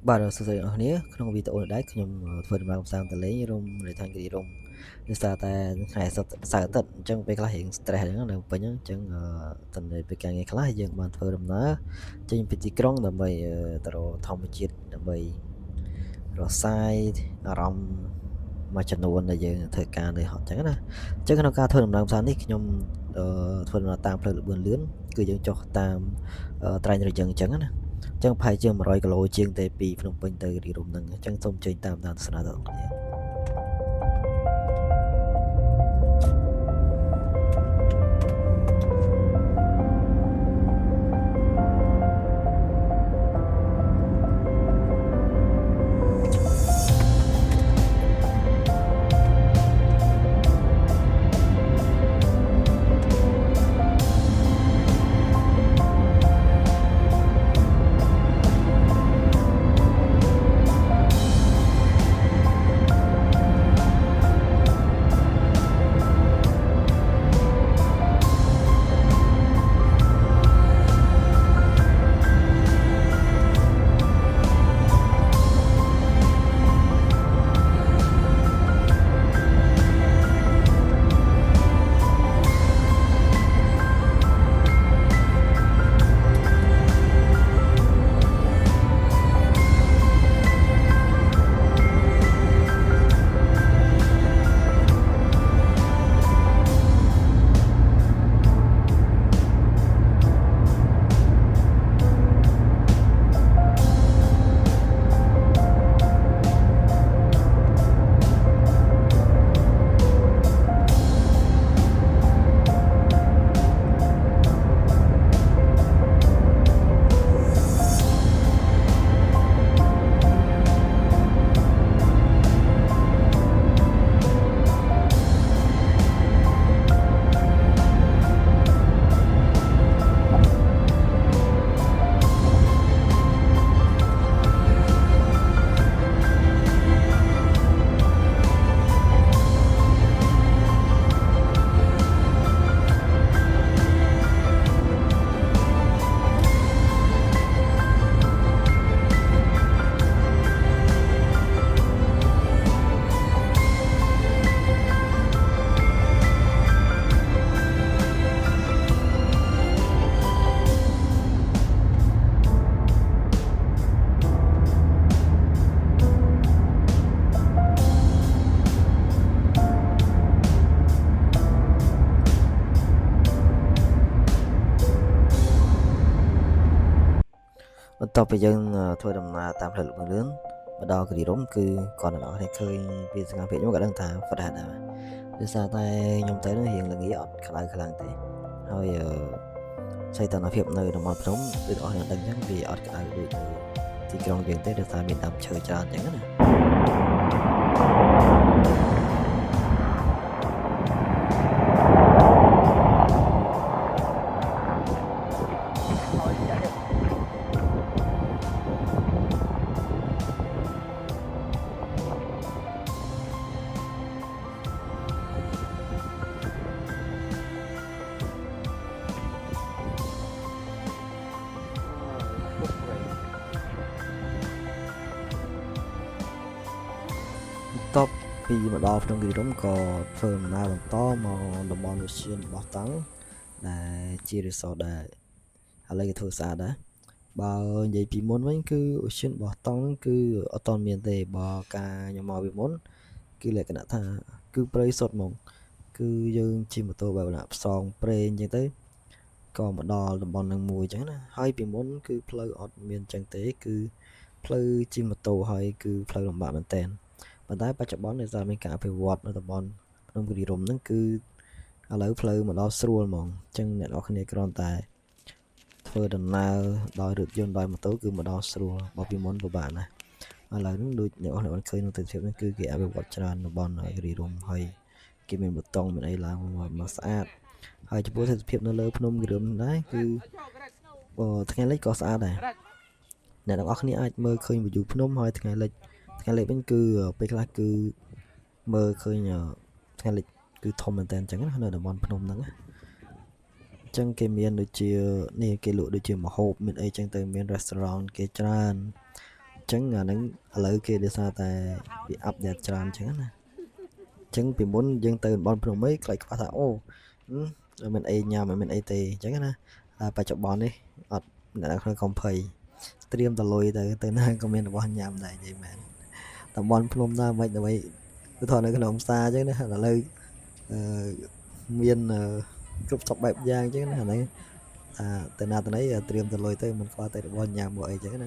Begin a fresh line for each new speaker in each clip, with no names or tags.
បាទសួស្តីអ្នកនាងក្នុងវីដេអូនេះដែរខ្ញុំធ្វើដំណើរកម្សាន្តទៅលេងរោមរាជធានីគិរីរម្យដោយសារតែថ្ងៃសៅរ៍អាទិត្យអញ្ចឹងពេលខ្លះរៀង stress ហ្នឹងនៅពេញហ្នឹងអញ្ចឹងទៅពេលការងារខ្លះយើងបានធ្វើដំណើរចេញពីទីក្រុងដើម្បីទៅរកធម្មជាតិដើម្បីរសាយអារម្មណ៍មួយចំនួនដែលយើងធ្វើការនៅហត់អញ្ចឹងណាអញ្ចឹងក្នុងការធ្វើដំណើរកម្សាន្តនេះខ្ញុំធ្វើដំណើរតាមផ្លូវលឿនលឿនគឺយើងចុះតាមត្រែងរយឹងអញ្ចឹងណាចឹងប្រហែលជា100គីឡូជាងទេពីភ្នំពេញទៅគិរីរម្យហ្នឹងអញ្ចឹងសូមចេញតាមដានទស្សនាដល់គ្នាបន្ទាប់ពីយើងធ្វើដំណើរតាមផ្លូវលឿនមកដល់គិរីរម្យគឺគាត់អ្នកនរគ្នាឃើញពីសកម្មភាពខ្ញុំក៏ដឹងថាផ្ដាស់ដែរដោយសារតែខ្ញុំទៅនឹងរៀងល្ងាអត់ក្តៅខ្លាំងទេហើយសីតុណ្ហភាពនៅតំបន់ភ្នំដូចអ្នកនរដឹងអញ្ចឹងវាអត់ក្តៅដូចនៅទីក្រុងយើងទេដោយសារមានដើមឈើច្រើនអញ្ចឹងណាបន្ទាប់ពីមកដល់ភ្នំគិរីរម្យក៏ធ្វើដំណើរបន្តមកតំបន់វិជាបោះតង់ដែលជា resort ដែរឥឡូវគេធ្វើស្អាតដែរបើនិយាយពីមុនវិញគឺអូសៀនបោះតង់ហ្នឹងគឺអត់តមានទេបើការខ្ញុំមកពីមុនគឺលក្ខណៈថាគឺព្រៃសុទ្ធហ្មងគឺយើងជិះម៉ូតូបែបណាផ្សងព្រេងអញ្ចឹងទៅក៏មកដល់តំបន់ហ្នឹងមួយអញ្ចឹងណាហើយពីមុនគឺផ្លូវអត់មានអញ្ចឹងទេគឺផ្លូវជិះម៉ូតូហើយគឺផ្លូវលំបាកមែនតើប៉ុន្តែបច្ចុប្បន្នដោយសារមានការអភិវឌ្ឍនៅតំបន់ភ្នំគិរីរម្យហ្នឹងគឺឥឡូវផ្លូវមកដល់ស្រួលហ្មងអញ្ចឹងអ្នកនរគ្នាគ្រាន់តែធ្វើដំណើរដោយរថយន្តដោយម៉ូតូគឺមកដល់ស្រួលបើពីមុនពិបាកណាស់ឥឡូវហ្នឹងដូចអ្នកនរគ្នាឃើញនៅទិដ្ឋភាពហ្នឹងគឺគេអភិវឌ្ឍច្រើនតំបន់គិរីរម្យហើយគេមានបេតុងមានអីឡើងមកស្អាតហើយចំពោះទិដ្ឋភាពនៅលើភ្នំគិរីរម្យដែរគឺថ្ងៃលិចក៏ស្អាតដែរអ្នកទាំងអស់គ្នាអាចមើលឃើញ view ភ្នំហើយថ្ងៃលិចវិញគឺពេលខ្លះគឺមើលឃើញថ្ងៃលិចគឺធំមែនតើអញ្ចឹងនៅតំបន់ភ្នំហ្នឹងអញ្ចឹងគេមានដូចជានេះគេលក់ដូចជាម្ហូបមានអីចឹងទៅមាន restaurant គេច្រើន chẳng là nắng lỡ kia để sao tại bị áp đẹp tràn chẳng nè chẳng bị muốn dân từ bọn pro mấy lại phát thảo ô rồi mình ai nhà mình ai tì chẳng nè phải chọn bọn đi đã không phải stream tao lôi từ nơi comment bọn nhà này vậy mà tao bọn plum ra vậy là vậy cứ thôi nó cái nồng xa chứ nó là lời miên cướp sọc bẹp giang chứ nó này từ nào từ nấy stream tao lôi tới mình qua tới bọn nhà mọi chứ nè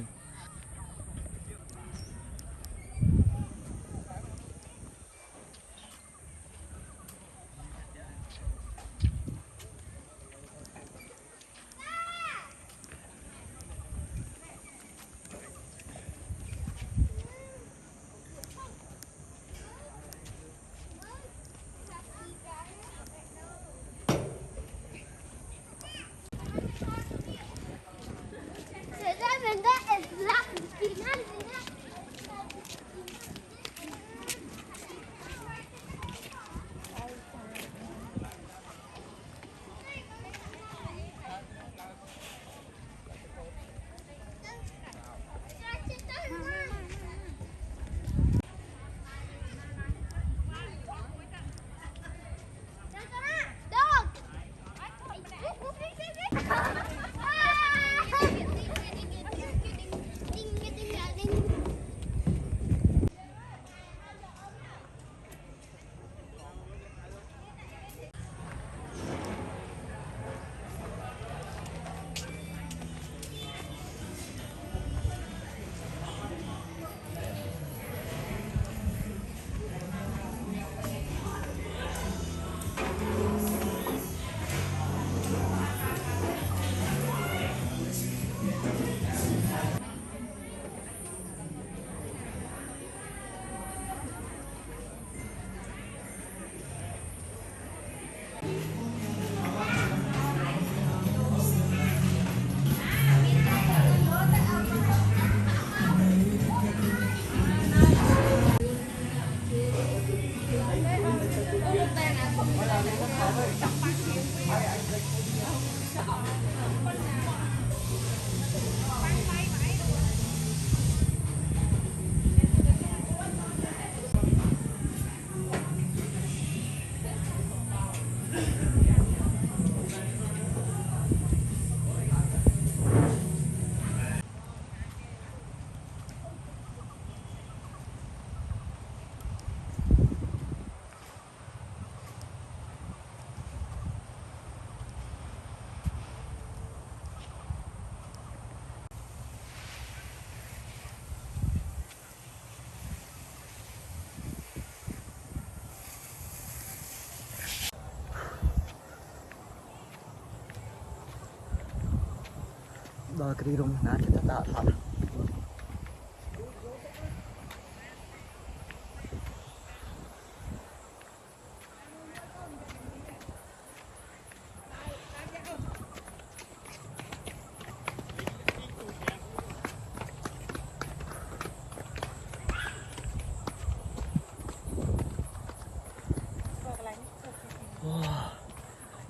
đôi cái rung nát kita tak lah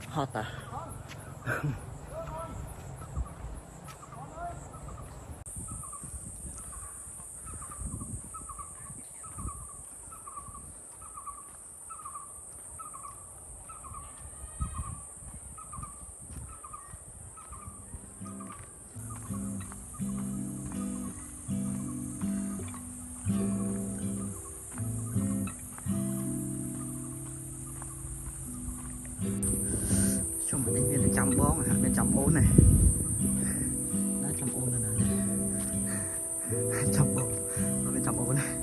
hot à trong mình đi là chậm bón hả nên chậm ôn này nó chậm ôn này nè chậm ôn nó chậm ôn này